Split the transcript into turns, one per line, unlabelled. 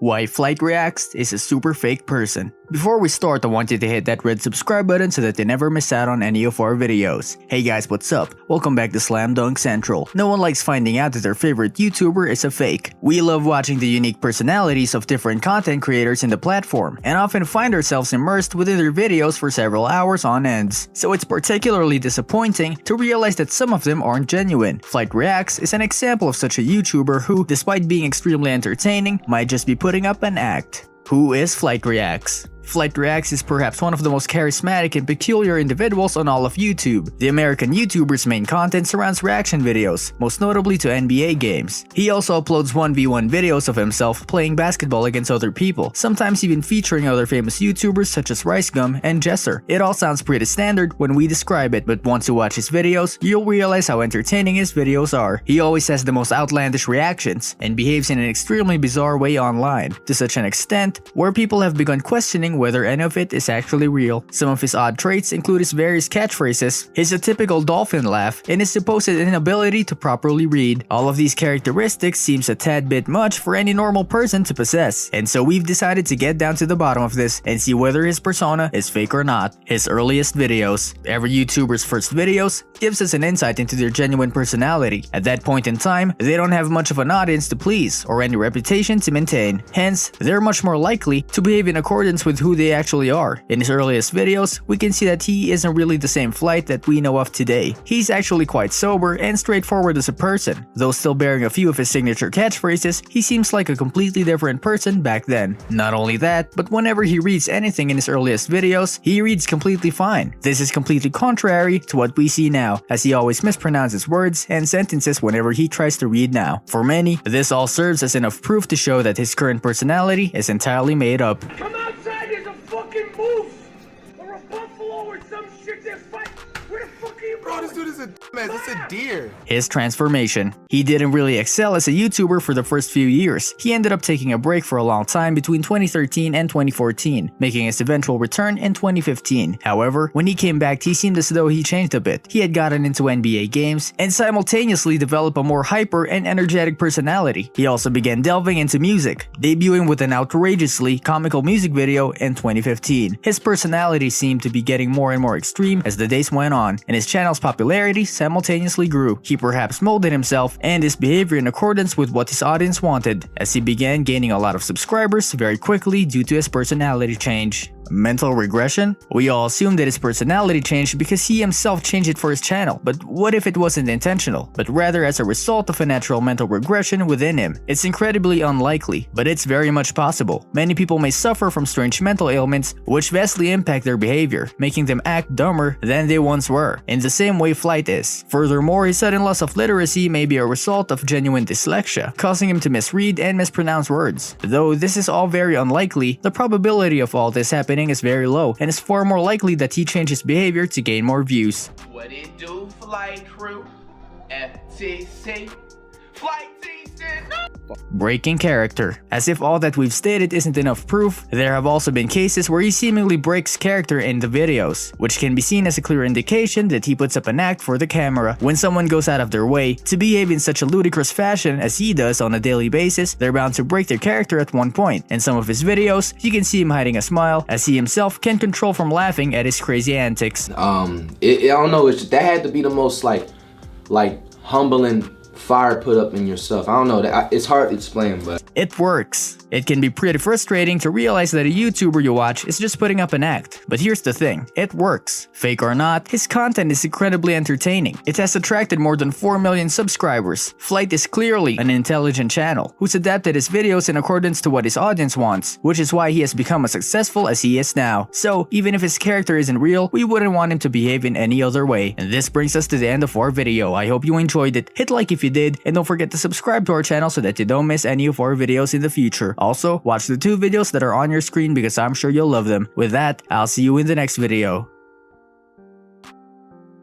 Why FlightReacts is a super fake person. Before we start, I want you to hit that red subscribe button so that you never miss out on any of our videos. Hey guys, what's up? Welcome back to Slam Dunk Central. No one likes finding out that their favorite YouTuber is a fake. We love watching the unique personalities of different content creators in the platform, and often find ourselves immersed within their videos for several hours on ends. So it's particularly disappointing to realize that some of them aren't genuine. FlightReacts is an example of such a YouTuber who, despite being extremely entertaining, might just be putting up an act. Who is FlightReacts? FlightReacts is perhaps one of the most charismatic and peculiar individuals on all of YouTube. The American YouTuber's main content surrounds reaction videos, most notably to NBA games. He also uploads 1v1 videos of himself playing basketball against other people, sometimes even featuring other famous YouTubers such as RiceGum and Jesser. It all sounds pretty standard when we describe it, but once you watch his videos, you'll realize how entertaining his videos are. He always has the most outlandish reactions, and behaves in an extremely bizarre way online, to such an extent where people have begun questioning whether any of it is actually real. Some of his odd traits include his various catchphrases, his atypical dolphin laugh, and his supposed inability to properly read. All of these characteristics seems a tad bit much for any normal person to possess, and so we've decided to get down to the bottom of this and see whether his persona is fake or not. His earliest videos. Every YouTuber's first videos gives us an insight into their genuine personality. At that point in time, they don't have much of an audience to please or any reputation to maintain. Hence, they're much more likely to behave in accordance with who they actually are. In his earliest videos, we can see that he isn't really the same Flight that we know of today. He's actually quite sober and straightforward as a person. Though still bearing a few of his signature catchphrases, he seems like a completely different person back then. Not only that, but whenever he reads anything in his earliest videos, he reads completely fine. This is completely contrary to what we see now, as he always mispronounces words and sentences whenever he tries to read now. For many, this all serves as enough proof to show that his current personality is entirely made up.
Come outside, there's a fucking moose! Or a buffalo or some shit that fight! Where the fuck are you
Bro, this dude is a dumbass. It's a deer.
His transformation. He didn't really excel as a YouTuber for the first few years. He ended up taking a break for a long time between 2013 and 2014, making his eventual return in 2015. However, when he came back, he seemed as though he changed a bit. He had gotten into NBA games and simultaneously developed a more hyper and energetic personality. He also began delving into music, debuting with an outrageously comical music video in 2015. His personality seemed to be getting more and more extreme as the days went on, and his channel's popularity simultaneously grew. He perhaps molded himself and his behavior in accordance with what his audience wanted, as he began gaining a lot of subscribers very quickly due to his personality change. Mental regression? We all assume that his personality changed because he himself changed it for his channel, but what if it wasn't intentional, but rather as a result of a natural mental regression within him? It's incredibly unlikely, but it's very much possible. Many people may suffer from strange mental ailments which vastly impact their behavior, making them act dumber than they once were, in the same way Flight is. Furthermore, his sudden loss of literacy may be a result of genuine dyslexia, causing him to misread and mispronounce words. Though this is all very unlikely, the probability of all this happening is very low, and it's far more likely that he changed his behavior to gain more views.
What it do, Flight Crew? FTC? Flight Season?
Breaking character. As if all that we've stated isn't enough proof, there have also been cases where he seemingly breaks character in the videos, which can be seen as a clear indication that he puts up an act for the camera. When someone goes out of their way to behave in such a ludicrous fashion as he does on a daily basis, they're bound to break their character at one point. In some of his videos, you can see him hiding a smile, as he himself can't control from laughing at his crazy antics.
I don't know. That had to be the most like humbling fire put up in yourself. I don't know, it's hard to explain, but
it works. It can be pretty frustrating to realize that a YouTuber you watch is just putting up an act. But here's the thing, it works. Fake or not, his content is incredibly entertaining. It has attracted more than 4 million subscribers. Flight is clearly an intelligent channel who's adapted his videos in accordance to what his audience wants, which is why he has become as successful as he is now. So even if his character isn't real, we wouldn't want him to behave in any other way. And this brings us to the end of our video. I hope you enjoyed it. Hit like if you did, and don't forget to subscribe to our channel so that you don't miss any of our videos in the future. Also, watch the 2 videos that are on your screen because I'm sure you'll love them. With that, I'll see you in the next video.